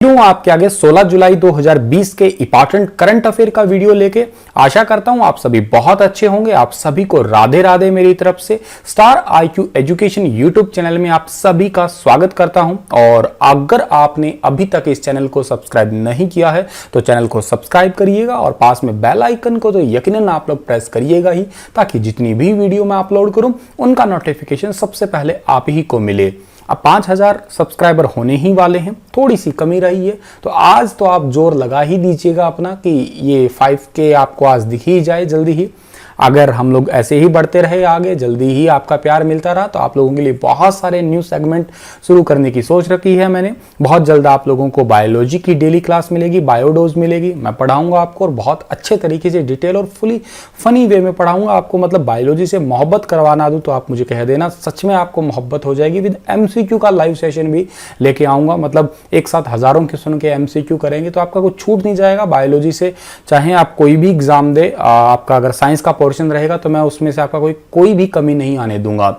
हूं आपके आगे 16 जुलाई 2020 के इंपॉर्टेंट करंट अफेयर का वीडियो लेके। आशा करता हूं आप सभी बहुत अच्छे होंगे। आप सभी को राधे राधे मेरी तरफ से। Star IQ education YouTube channel में आप सभी का स्वागत करता हूं। और अगर आपने अभी तक इस चैनल को सब्सक्राइब नहीं किया है तो चैनल को सब्सक्राइब करिएगा और पास में बेल आइकन को तो यकीनन आप लोग प्रेस करिएगा ही, ताकि जितनी भी वीडियो मैं अपलोड करूं उनका नोटिफिकेशन सबसे पहले आप ही को मिले। अब 5000 सब्सक्राइबर होने ही वाले हैं, थोड़ी सी कमी रही है, तो आज तो आप जोर लगा ही दीजिएगा अपना कि ये 5K आपको आज दिख ही जाए जल्दी ही। अगर हम लोग ऐसे ही बढ़ते रहे आगे, जल्दी ही आपका प्यार मिलता रहा, तो आप लोगों के लिए बहुत सारे न्यू सेगमेंट शुरू करने की सोच रखी है मैंने। बहुत जल्द आप लोगों को बायोलॉजी की डेली क्लास मिलेगी, बायोडोज मिलेगी, मैं पढ़ाऊंगा आपको और बहुत अच्छे तरीके से डिटेल और फुली फनी वे में पढ़ाऊंगा आपको। मतलब बायोलॉजी से मोहब्बत करवाना दूं तो आप मुझे कह देना, सच में आपको मोहब्बत हो जाएगी। विद MCQ का लाइव सेशन भी लेके आऊंगा, मतलब एक साथ हजारों क्वेश्चन के MCQ करेंगे तो आपका कुछ छूट नहीं जाएगा बायोलॉजी से। चाहे आप कोई भी एग्जाम दे, आपका अगर साइंस का पोर्शन रहेगा तो मैं उसमें से आपका कोई भी कमी नहीं आने दूंगा,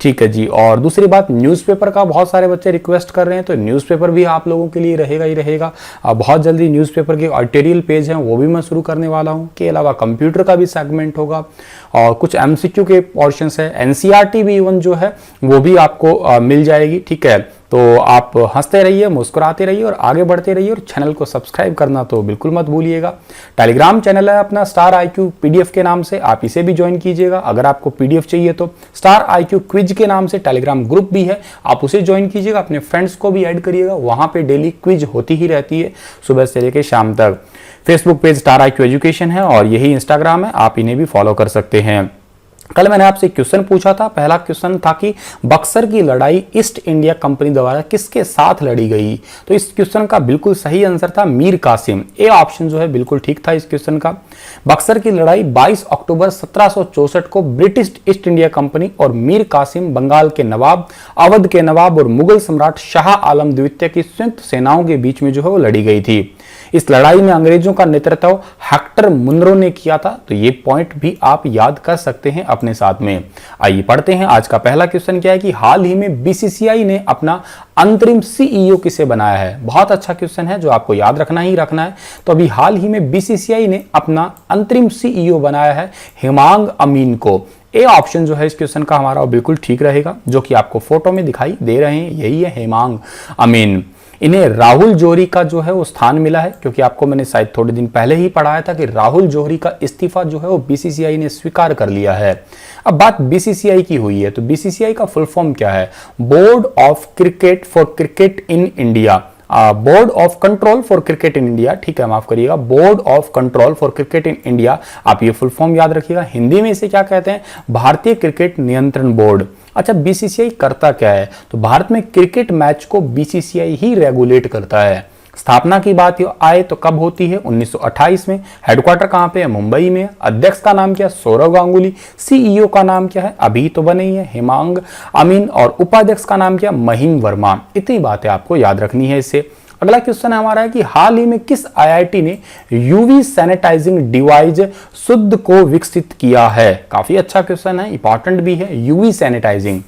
ठीक है जी। और दूसरी बात, न्यूज़पेपर का बहुत सारे बच्चे रिक्वेस्ट कर रहे हैं, तो न्यूज़पेपर भी आप लोगों के लिए रहेगा ही रहेगा। बहुत जल्दी न्यूज़पेपर के आर्टिकल पेज हैं वो भी मैं शुरू करने वाला हूं। के अलावा कंप्यूटर का भी सेगमेंट होगा और कुछ MCQ के पोर्शन है, NCERT भी इवन जो है वो भी आपको मिल जाएगी, ठीक है। तो आप हंसते रहिए, मुस्कुराते रहिए और आगे बढ़ते रहिए, और चैनल को सब्सक्राइब करना तो बिल्कुल मत भूलिएगा। टेलीग्राम चैनल है अपना स्टार IQ PDF के नाम से, आप इसे भी ज्वाइन कीजिएगा। अगर आपको PDF चाहिए तो स्टार IQ क्विज के नाम से टेलीग्राम ग्रुप भी है, आप उसे ज्वाइन कीजिएगा। अपने फ्रेंड्स को भी ऐड करिएगा, वहां पे डेली क्विज होती ही रहती है सुबह से लेकर शाम तक। Facebook page star IQ education है और यही इंस्टाग्राम है, आप इन्हें भी फॉलो कर सकते हैं। कल मैंने आपसे क्वेश्चन पूछा था, पहला क्वेश्चन था कि बक्सर की लड़ाई ईस्ट इंडिया कंपनी द्वारा किसके साथ लड़ी गई। तो इस क्वेश्चन का बिल्कुल सही आंसर था मीर कासिम। ए ऑप्शन जो है बिल्कुल ठीक था इस क्वेश्चन का। बक्सर की लड़ाई 22 अक्टूबर 1764 को ब्रिटिश ईस्ट इंडिया कंपनी और मीर कासिम, बंगाल के नवाब, अवध के नवाब और मुगल सम्राट शाह आलम द्वितीय की संयुक्त सेनाओं के बीच में जो है वो लड़ी गई थी। इस लड़ाई में अंग्रेजों का नेतृत्व हेक्टर मुनरो ने किया था, तो ये पॉइंट भी आप याद कर सकते हैं अपने साथ में। आइए पढ़ते हैं आज का पहला क्वेश्चन क्या है कि हाल ही में BCCI ने अपना अंतरिम CEO किसे बनाया है। बहुत अच्छा क्वेश्चन है जो आपको याद रखना ही रखना है। तो अभी हाल ही में BCCI ने अपना अंतरिम CEO बनाया है हेमांग अमीन को। ए ऑप्शन जो है इस क्वेश्चन का हमारा बिल्कुल ठीक रहेगा, जो कि आपको फोटो में दिखाई दे रहे हैं, यही है हेमांग अमीन। इन्हें राहुल जौहरी का जो है वो स्थान मिला है, क्योंकि आपको मैंने शायद थोड़े दिन पहले ही पढ़ाया था कि राहुल जौहरी का इस्तीफा जो है वो BCCI ने स्वीकार कर लिया है। अब बात BCCI की हुई है, तो BCCI का फुल फॉर्म क्या है? Board of cricket for cricket in India, board of control for cricket in India, ठीक है, माफ करिएगा, board of control for cricket in India. आप ये फुल फॉर्म याद रखिएगा। हिंदी में इसे क्या कहते हैं? भारतीय क्रिकेट नियंत्रण बोर्ड। अच्छा, BCCI करता क्या है? तो भारत में क्रिकेट मैच को BCCI ही रेगुलेट करता है। स्थापना की बात आए तो कब होती है? 1928 में। हेडक्वार्टर कहां पे है? मुंबई में। अध्यक्ष का नाम क्या है? सौरव गांगुली। CEO का नाम क्या है? अभी तो बने ही है, हेमांग अमीन। और उपाध्यक्ष का नाम क्या? महिम वर्मा। इतनी बातें आपको याद रखनी है इससे। अगला क्वेश्चन हमारा है कि हाल ही में किस IIT ने UV सैनिटाइजिंग डिवाइस शुद्ध को विकसित किया है? काफी अच्छा क्वेश्चन है, इंपॉर्टेंट भी है। UV सैनिटाइजिंग,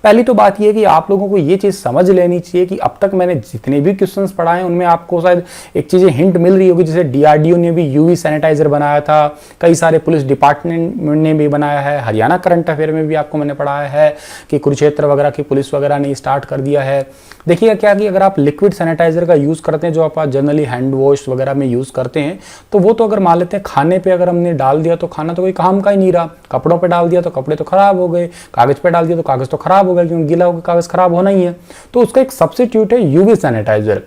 पहली तो बात यह है कि आप लोगों को ये चीज समझ लेनी चाहिए कि अब तक मैंने जितने भी क्वेश्चंस पढ़ाए हैं उनमें आपको शायद एक चीजें हिंट मिल रही होगी। जैसे DRDO ने भी UV सैनिटाइजर बनाया था, कई सारे पुलिस डिपार्टमेंट ने भी बनाया है, हरियाणा करंट अफेयर में भी आपको मैंने पढ़ाया है कि कुरुक्षेत्र वगैरह की पुलिस वगैरह ने स्टार्ट कर दिया है। देखिएगा क्या कि अगर आप लिक्विड सैनिटाइजर का यूज करते हैं, जो आप जनरली हैंड वॉश वगैरह में यूज करते हैं, तो वो तो अगर मान लेते हैं खाने पे अगर हमने डाल दिया तो खाना तो कोई काम का ही नहीं रहा, कपड़ों पे डाल दिया तो कपड़े तो खराब हो गए, कागज पे डाल दिया तो कागज तो खराब हो गए, क्योंकि गीला होकर कागज खराब होना ही है। तो उसका एक सब्स्टिट्यूट है UV sanitiser.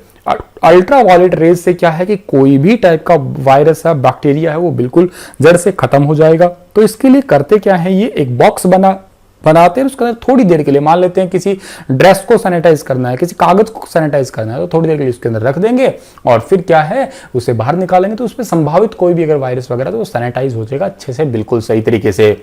Ultraviolet rays से क्या है कि कोई भी टाइप का वायरस है, बैक्टीरिया है, वो बिल्कुल जड़ से खत्म हो जाएगा। तो इसके लिए करते क्या है, ये एक बॉक्स बनाते हैं, उसके अंदर थोड़ी देर के लिए, मान लेते हैं किसी ड्रेस को सैनिटाइज करना है, किसी कागज को सैनिटाइज करना है, तो थोड़ी देर के लिए उसके अंदर रख देंगे और फिर क्या है उसे बाहर निकालेंगे, तो उसमें संभावित कोई भी अगर वायरस वगैरह तो वो सैनिटाइज हो जाएगा अच्छे से, बिल्कुल सही तरीके से।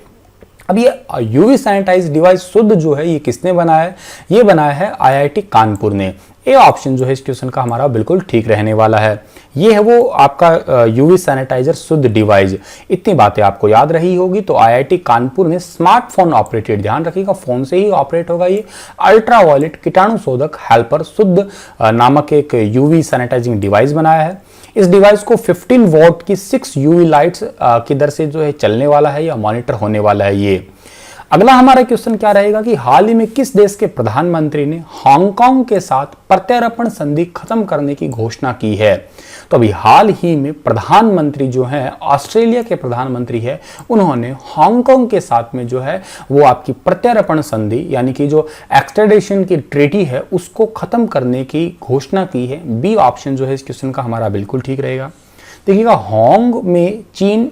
अब ये UV सैनिटाइज डिवाइस शुद्ध जो है ये किसने बनाया है? ये बनाया है IIT कानपुर ने। ए ऑप्शन जो है इस क्वेश्चन का हमारा बिल्कुल ठीक रहने वाला है। ये है वो आपका यूवी सैनिटाइजर शुद्ध डिवाइस। इतनी बातें आपको याद रही होगी। तो आईआईटी कानपुर ने स्मार्टफोन ऑपरेटेड, ध्यान रखिएगा फोन से ही ऑपरेट होगा ये, अल्ट्रावायलेट कीटाणु शोधक हेल्पर शुद्ध नामक एक यूवी सैनिटाइजिंग डिवाइस बनाया है। इस डिवाइस को 15 वॉट की 6 यूवी लाइट्स की दर से जो है चलने वाला है या मॉनिटर होने वाला है ये। अगला हमारा क्वेश्चन क्या रहेगा कि हाल ही में किस देश के प्रधानमंत्री ने हांगकांग के साथ प्रत्यार्पण संधि खत्म करने की घोषणा की है। तो अभी हाल ही में प्रधानमंत्री जो है, ऑस्ट्रेलिया के प्रधानमंत्री है, उन्होंने हांगकांग के साथ में जो है वो आपकी प्रत्यार्पण संधि यानी कि जो एक्सट्रेडिशन की ट्रीटी है उसको खत्म करने की घोषणा की है। बी ऑप्शन जो है इस क्वेश्चन का हमारा बिल्कुल ठीक रहेगा। देखिएगा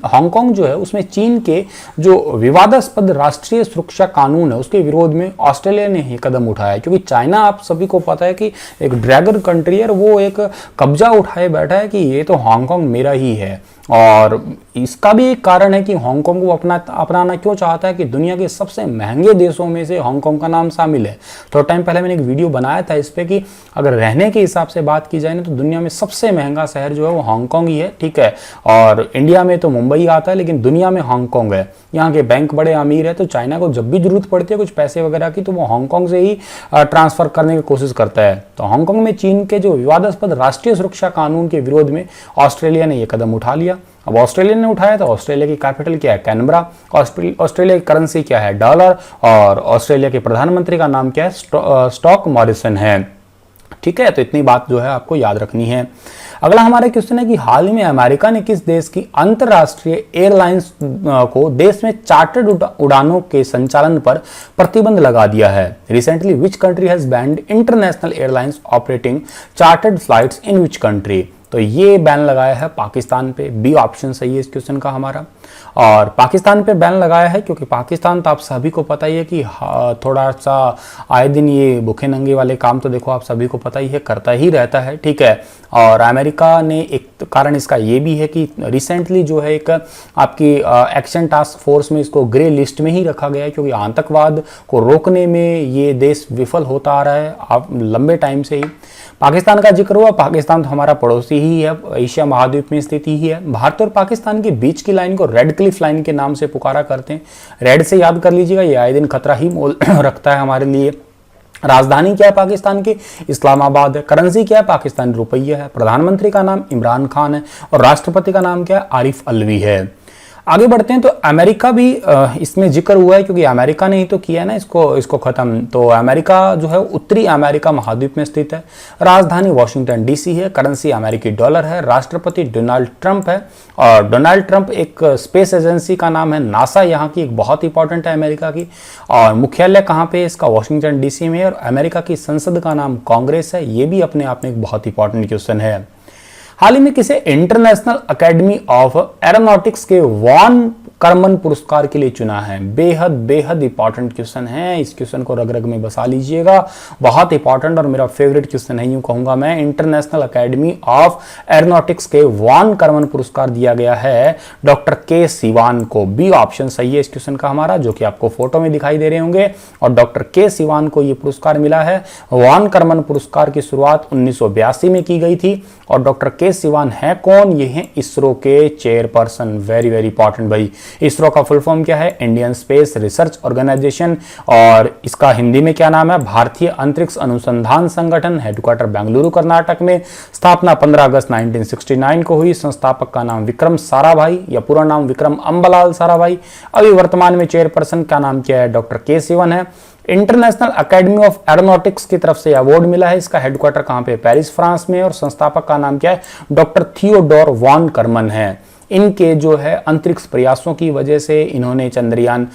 हांगकांग जो है उसमें चीन के जो विवादास्पद राष्ट्रीय सुरक्षा कानून है उसके विरोध में ऑस्ट्रेलिया ने ही कदम उठाया है, क्योंकि चाइना आप सभी को पता है कि एक ड्रैगन कंट्री है, वो एक कब्जा उठाए बैठा है कि ये तो हांगकांग मेरा ही है। और इसका भी एक कारण है कि हांगकांग को अपनाना क्यों चाहता है कि दुनिया के सबसे महंगे देशों में से हांगकांग का नाम शामिल है। थोड़ा टाइम पहले मैंने एक वीडियो बनाया था इस पे कि अगर रहने के हिसाब से बात की जाए ना तो दुनिया में सबसे महंगा शहर जो है वो हांगकांग ही है, ठीक है। और इंडिया में तो मुंबई आता है, लेकिन दुनिया में हांगकांग है। यहाँ के बैंक बड़े अमीर है, तो चाइना को जब भी जरूरत पड़ती है कुछ पैसे वगैरह की तो वो हांगकांग से ही ट्रांसफर करने की कोशिश करता है। तो हांगकांग में चीन के जो विवादास्पद राष्ट्रीय सुरक्षा कानून के विरोध में ऑस्ट्रेलिया ने यह कदम उठा लिया। अब ऑस्ट्रेलिया ने उठाया तो ऑस्ट्रेलिया की कैपिटल क्या है, कैनबरा। ऑस्ट्रेलिया की करेंसी क्या है, डॉलर। और ऑस्ट्रेलिया के प्रधानमंत्री का नाम क्या है, स्कॉट मॉरिसन है, ठीक है। तो इतनी बात जो है आपको याद रखनी है। अगला हमारा क्वेश्चन है कि हाल ही में अमेरिका ने किस देश की अंतरराष्ट्रीय एयरलाइंस को देश में चार्टर्ड उड़ानों के संचालन पर प्रतिबंध लगा दिया है। Recently which country has banned international airlines operating chartered flights in which country. तो ये बैन लगाया है पाकिस्तान पे। बी ऑप्शन सही है इस क्वेश्चन का हमारा। और पाकिस्तान पे बैन लगाया है क्योंकि पाकिस्तान तो आप सभी को पता ही है कि थोड़ा सा आए दिन ये भूखे नंगे वाले काम तो देखो आप सभी को पता ही है करता ही रहता है, ठीक है। और अमेरिका ने एक कारण इसका ये भी है कि रिसेंटली जो है एक आपकी एक्शन टास्क फोर्स में इसको ग्रे लिस्ट में ही रखा गया है, क्योंकि आतंकवाद को रोकने में ये देश विफल होता आ रहा है लंबे टाइम से ही। पाकिस्तान का जिक्र हुआ, पाकिस्तान तो हमारा पड़ोसी ही है, एशिया महाद्वीप में स्थित ही है। भारत और पाकिस्तान के बीच की लाइन को रेड क्लिफ लाइन के नाम से पुकारा करते हैं। रेड से याद कर लीजिएगा, ये आए दिन खतरा ही मोल रखता है हमारे लिए। राजधानी क्या है पाकिस्तान की, इस्लामाबाद है। करेंसी क्या है, पाकिस्तानी रुपया है। प्रधानमंत्री का नाम इमरान खान है और राष्ट्रपति का नाम क्या है, आरिफ अलवी है। आगे बढ़ते हैं तो अमेरिका भी इसमें जिक्र हुआ है, क्योंकि अमेरिका ने ही तो किया है ना इसको खत्म। तो अमेरिका जो है उत्तरी अमेरिका महाद्वीप में स्थित है। राजधानी वॉशिंगटन डीसी है। करेंसी अमेरिकी डॉलर है। राष्ट्रपति डोनाल्ड ट्रंप है। और डोनाल्ड ट्रंप एक स्पेस एजेंसी का नाम है नासा, यहाँ की एक बहुत इंपॉर्टेंट है अमेरिका की। और मुख्यालय कहाँ पे है इसका, वॉशिंगटन डीसी में। और अमेरिका की संसद का नाम कांग्रेस है। ये भी अपने आप में एक बहुत इंपॉर्टेंट क्वेश्चन है। हाल ही में किसे इंटरनेशनल एकेडमी ऑफ एरोनॉटिक्स के वॉन कर्मन पुरस्कार के लिए चुना है। बेहद इंपॉर्टेंट क्वेश्चन है, इस क्वेश्चन को रग रग में बसा लीजिएगा। बहुत इंपॉर्टेंट और मेरा फेवरेट क्वेश्चन है, यूं कहूंगा मैं। इंटरनेशनल एकेडमी ऑफ एरोनॉटिक्स के वॉन कर्मन पुरस्कार दिया गया है डॉक्टर के सिवान को। बी ऑप्शन सही है इस क्वेश्चन का हमारा, जो कि आपको फोटो में दिखाई दे रहे होंगे। और डॉक्टर के सिवान को यह पुरस्कार मिला है। वॉन कर्मन पुरस्कार की शुरुआत 1982 में की गई थी। और डॉक्टर के सिवान है कौन, ये है इसरो के चेयरपर्सन। वेरी इंपॉर्टेंट भाई। इसरो का फुल फॉर्म क्या है, इंडियन स्पेस रिसर्च ऑर्गेनाइजेशन। और इसका हिंदी में क्या नाम है, भारतीय अंतरिक्ष अनुसंधान संगठन। हेडक्वार्टर बेंगलुरु कर्नाटक में। स्थापना 15 अगस्त 1969 को हुई। संस्थापक का नाम विक्रम साराभाई या पूरा नाम विक्रम अंबलाल साराभाई। अभी वर्तमान में चेयरपर्सन का नाम क्या है, डॉक्टर के सिवन है। इंटरनेशनल एकेडमी ऑफ एरोनॉटिक्स की तरफ से अवार्ड मिला है। इसका हेडक्वार्टर कहां पे, पेरिस फ्रांस में। और संस्थापक का नाम क्या है, डॉक्टर थियोडोर वॉन कर्मन है। इनके जो है अंतरिक्ष प्रयासों की वजह से इन्होंने चंद्रयान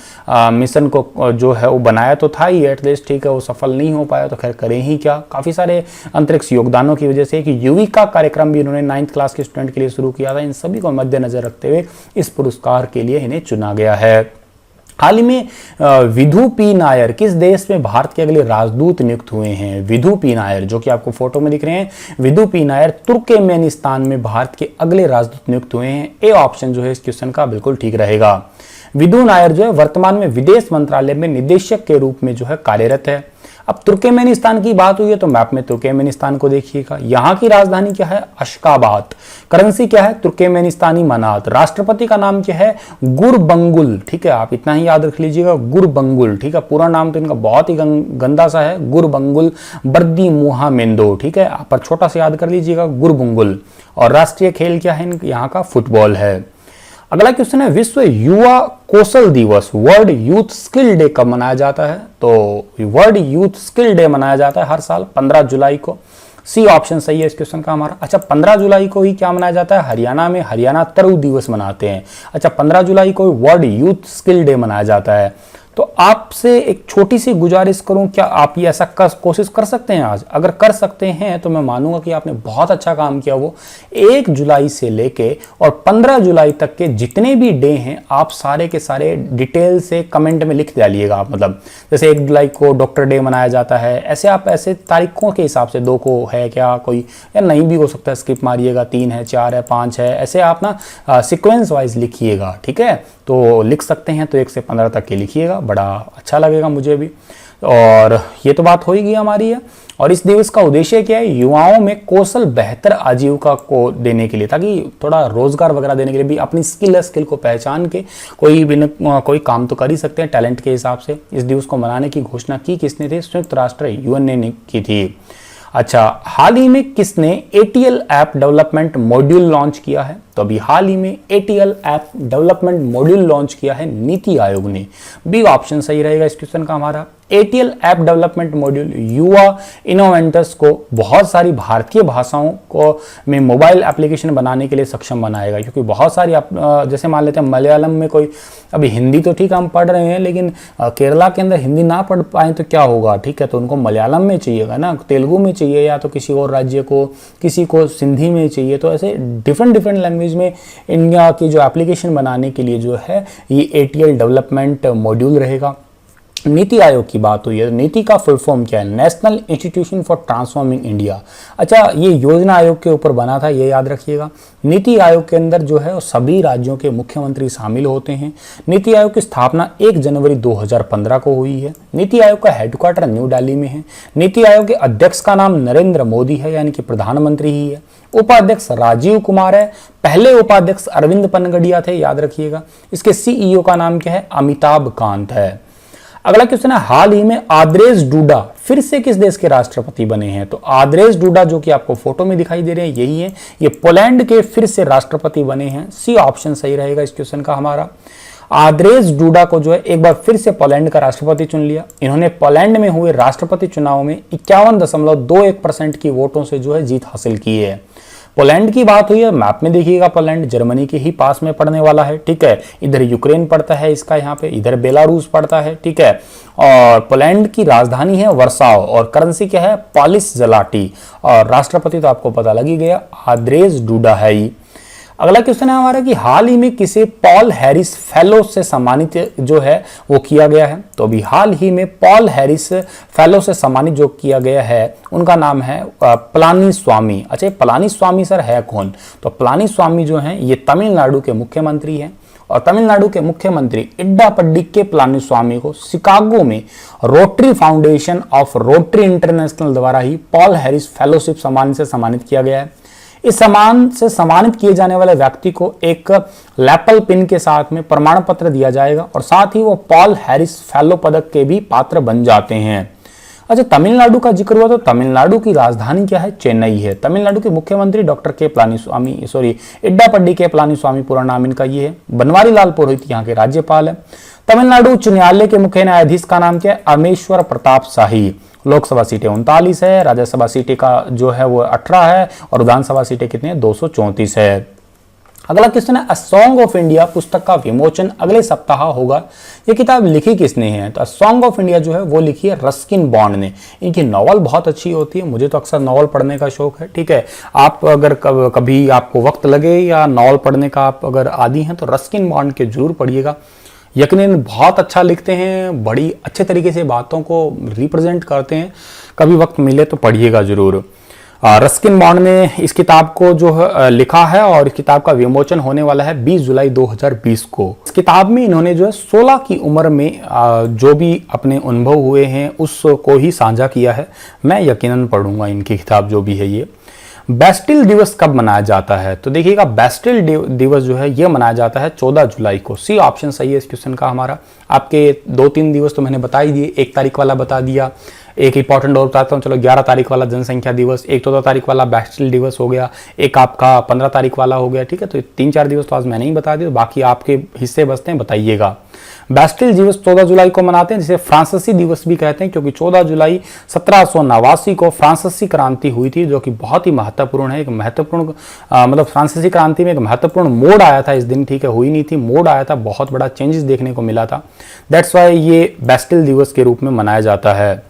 मिशन को जो है वो बनाया तो था ही एटलीस्ट, ठीक है, वो सफल नहीं हो पाया तो खैर करें ही क्या। काफ़ी सारे अंतरिक्ष योगदानों की वजह से कि युविका कार्यक्रम भी इन्होंने 9th क्लास के स्टूडेंट के लिए शुरू किया था। इन सभी को मद्देनजर रखते हुए इस पुरस्कार के लिए इन्हें चुना गया है। हाल ही में विधु पी नायर किस देश में भारत के अगले राजदूत नियुक्त हुए हैं। विधु पी नायर जो कि आपको फोटो में दिख रहे हैं, विधु पी नायर तुर्कमेनिस्तान में भारत के अगले राजदूत नियुक्त हुए हैं। ए ऑप्शन जो है इस क्वेश्चन का बिल्कुल ठीक रहेगा। विधु नायर जो है वर्तमान में विदेश मंत्रालय में निदेशक के रूप में जो है कार्यरत है। अब तुर्कमेनिस्तान की बात हुई है तो मैप में तुर्कमेनिस्तान को देखिएगा। यहाँ की राजधानी क्या है? अशकाबाद। करेंसी क्या है? तुर्कमेनिस्तानी मनात। राष्ट्रपति का नाम क्या है? गुरबंगुल। ठीक है, आप इतना ही याद रख लीजिएगा, गुरबंगुल। ठीक है, पूरा नाम तो इनका बहुत ही गंदा सा है, गुरबंगुल बर्दिमुहामेंदो। ठीक है, आप पर छोटा सा याद कर लीजिएगा, गुरबंगुल। और राष्ट्रीय खेल क्या है यहाँ का? फुटबॉल है। अगला क्वेश्चन है, विश्व युवा कौशल दिवस वर्ल्ड यूथ स्किल डे कब मनाया जाता है? तो वर्ल्ड यूथ स्किल डे मनाया जाता है हर साल 15 जुलाई को। सी ऑप्शन सही है इस क्वेश्चन का हमारा। अच्छा, 15 जुलाई को ही क्या मनाया जाता है? हरियाणा में हरियाणा तरु दिवस मनाते हैं। अच्छा, 15 जुलाई को वर्ल्ड यूथ स्किल डे मनाया जाता है। तो आपसे एक छोटी सी गुजारिश करूं, क्या आप ये ऐसा कोशिश कर सकते हैं आज? अगर कर सकते हैं तो मैं मानूंगा कि आपने बहुत अच्छा काम किया। वो 1 जुलाई से लेके और 15 जुलाई तक के जितने भी डे हैं आप सारे के सारे डिटेल से कमेंट में लिख डालिएगा आप। मतलब जैसे 1 जुलाई को डॉक्टर डे मनाया जाता है, ऐसे आप ऐसे तारीखों के हिसाब से 2 को है क्या कोई, या नहीं भी हो सकता है, स्किप मारिएगा, 3 है, 4 है, 5 है, ऐसे आप ना सिक्वेंस वाइज लिखिएगा। ठीक है, तो लिख सकते हैं तो 1 से 15 तक के लिखिएगा, बड़ा अच्छा लगेगा मुझे भी। और ये तो बात हो ही गई हमारी है। और इस दिवस का उद्देश्य क्या है? युवाओं में कौशल बेहतर आजीविका को देने के लिए, ताकि थोड़ा रोजगार वगैरह देने के लिए भी अपनी स्किल को पहचान के कोई काम तो कर ही सकते हैं टैलेंट के हिसाब से। इस दिवस को मनाने की घोषणा की किसने थी? संयुक्त राष्ट्र यूएन ने की थी। अच्छा, हाल ही में किसने ATL app development module launch किया है? तो अभी हाल ही में ATL app development module launch किया है नीति आयोग ने। बी ऑप्शन सही रहेगा इस क्वेश्चन का हमारा। ATL ऐप डेवलपमेंट मॉड्यूल युवा इनोवेटर्स को बहुत सारी भारतीय भाषाओं को में मोबाइल एप्लीकेशन बनाने के लिए सक्षम बनाएगा। क्योंकि बहुत सारी जैसे मान लेते हैं मलयालम में कोई, अभी हिंदी तो ठीक हम पढ़ रहे हैं, लेकिन केरला के अंदर हिंदी ना पढ़ पाए तो क्या होगा? ठीक है, तो उनको मलयालम में चाहिएगा ना, तेलुगु में चाहिए, या तो किसी और राज्य को, किसी को सिंधी में चाहिए। तो ऐसे डिफरेंट लैंग्वेज में इंडिया की जो एप्लीकेशन बनाने के लिए जो है ये ATL डेवलपमेंट मॉड्यूल रहेगा। नीति आयोग की बात हुई है, नीति का फुल फॉर्म क्या है? National institution for transforming India. अच्छा, ये योजना आयोग के ऊपर बना था, ये याद रखिएगा। नीति आयोग के अंदर जो है वो सभी राज्यों के मुख्यमंत्री शामिल होते हैं। नीति आयोग की स्थापना 1 जनवरी 2015 को हुई है। नीति आयोग का हेडक्वार्टर न्यू दिल्ली में है। नीति आयोग के अध्यक्ष का नाम नरेंद्र मोदी है, यानी कि प्रधानमंत्री ही है। उपाध्यक्ष राजीव कुमार है। पहले उपाध्यक्ष अरविंद पनगड़िया थे, याद रखिएगा। इसके CEO का नाम क्या है? अमिताभ कांत है। अगला क्वेश्चन है, हाल ही में आंद्रेज डूडा फिर से किस देश के राष्ट्रपति बने हैं? तो आंद्रेज डूडा जो कि आपको फोटो में दिखाई दे रहे हैं यही है, ये पोलैंड के फिर से राष्ट्रपति बने हैं। सी ऑप्शन सही रहेगा इस क्वेश्चन का हमारा। आंद्रेज डूडा को जो है एक बार फिर से पोलैंड का राष्ट्रपति चुन लिया। इन्होंने पोलैंड में हुए राष्ट्रपति चुनाव में 51.21% की वोटों से जो है जीत हासिल की है। पोलैंड की बात हुई है, मैप में देखिएगा, पोलैंड जर्मनी के ही पास में पड़ने वाला है। ठीक है, इधर यूक्रेन पड़ता है इसका यहाँ पे, इधर बेलारूस पड़ता है। ठीक है, और पोलैंड की राजधानी है वर्साव और करेंसी क्या है? पॉलिश ज़लाटी। और राष्ट्रपति तो आपको पता लग ही गया, आंद्रेज डूडा है ही। अगला क्वेश्चन है हमारा कि हाल ही में किसे पॉल हैरिस फेलो से सम्मानित जो है वो किया गया है? तो अभी हाल ही में पॉल हैरिस फेलो से सम्मानित जो किया गया है उनका नाम है पलानीस्वामी। अच्छा, पलानीस्वामी सर है कौन? तो पलानीस्वामी जो है ये तमिलनाडु के मुख्यमंत्री हैं। और तमिलनाडु के मुख्यमंत्री इड्डापड्डी पलानीस्वामी को शिकागो में rotary foundation of rotary international द्वारा ही पॉल हैरिस फेलोशिप सम्मान से सम्मानित किया गया है। इस सम्मान से सम्मानित किए जाने वाले व्यक्ति को एक लैपल पिन के साथ में प्रमाण पत्र दिया जाएगा और साथ ही वो पॉल हैरिस फेलो पदक के भी पात्र बन जाते हैं। अच्छा, तमिलनाडु का जिक्र हुआ तो तमिलनाडु की राजधानी क्या है? चेन्नई है। तमिलनाडु के मुख्यमंत्री डॉक्टर इड्डापड्डी के पलानीस्वामी पूरा नाम इनका ये है। बनवारी लाल पुरोहित यहाँ के राज्यपाल है। तमिलनाडु उच्च न्यायालय के मुख्य न्यायाधीश का नाम क्या है? अमेश्वर प्रताप शाही। लोकसभा सीटें 39 है, राज्यसभा सीटें का जो है वो 18 है और विधानसभा सीटें कितनी है? 234 है। अगला क्वेश्चन है, अ सॉन्ग ऑफ इंडिया पुस्तक का विमोचन अगले सप्ताह होगा। ये किताब लिखी किसने है? तो सॉन्ग ऑफ इंडिया जो है वो लिखी है रस्किन बॉन्ड ने। इनकी नॉवल बहुत अच्छी होती है, मुझे तो अक्सर नॉवल पढ़ने का शौक है। ठीक है, आप अगर कभी आपको वक्त लगे या नॉवल पढ़ने का आप अगर आदी हैं तो रस्किन बॉन्ड के जरूर पढ़िएगा। यकीनन बहुत अच्छा लिखते हैं, बड़ी अच्छे तरीके से बातों को रिप्रेजेंट करते हैं। कभी वक्त मिले तो पढ़िएगा जरूर। रस्किन बॉन्ड ने इस किताब को जो है लिखा है और इस किताब का विमोचन होने वाला है 20 जुलाई 2020 को। इस किताब में इन्होंने जो है 16 की उम्र में जो भी अपने अनुभव हुए हैं उसको ही साझा किया है। मैं यकीनन पढ़ूंगा इनकी किताब जो भी है ये। बेस्टिल दिवस कब मनाया जाता है? तो देखिएगा, बेस्टिल दिवस जो है ये मनाया जाता है 14 जुलाई को। सी ऑप्शन सही है इस क्वेश्चन का हमारा। आपके 2-3 दिवस तो मैंने बता ही दिए, 1 तारीख वाला बता दिया, एक इंपॉर्टेंट और बताता हूँ, चलो 11 तारीख वाला जनसंख्या दिवस, एक 14 तारीख वाला बेस्टिल दिवस हो गया, एक आपका 15 तारीख वाला हो गया, ठीक है। तो 3-4 दिवस तो आज मैंने ही बता दिया, बाकी आपके हिस्से बचते हैं, बताइएगा। बेस्टिल दिवस 14 जुलाई को मनाते हैं, जिसे फ्रांसीसी दिवस भी कहते हैं, क्योंकि 14 जुलाई 1789 को फ्रांसीसी क्रांति हुई थी, जो कि बहुत ही महत्वपूर्ण है। एक महत्वपूर्ण मतलब फ्रांसीसी क्रांति में एक महत्वपूर्ण मोड़ आया था इस दिन, ठीक है, हुई नहीं थी, मोड़ आया था, बहुत बड़ा चेंजेस देखने को मिला था। दैट्स वाई ये बेस्टिल दिवस के रूप में मनाया जाता है।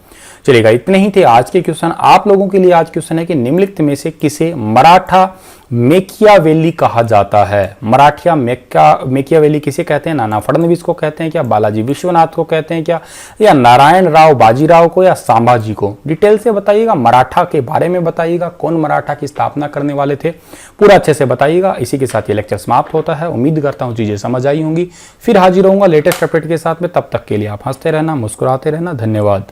चलिएगा, इतने ही थे आज के क्वेश्चन। आप लोगों के लिए आज क्वेश्चन है कि निम्नलिखित में से किसे मराठा मेकियावेली कहा जाता है? मराठा मेकियावेली किसे कहते हैं? नाना फडणवीस को कहते हैं क्या, बालाजी विश्वनाथ को कहते हैं क्या, या नारायण राव बाजीराव को, या संभाजी को? डिटेल से बताइएगा, मराठा के बारे में बताइएगा, कौन मराठा की स्थापना करने वाले थे, पूरा अच्छे से बताइएगा। इसी के साथ ये लेक्चर समाप्त होता है। उम्मीद करता हूँ चीजें समझ आई होंगी। फिर हाजिर होऊंगा लेटेस्ट अपडेट के साथ में। तब तक के लिए आप हंसते रहना, मुस्कुराते रहना। धन्यवाद।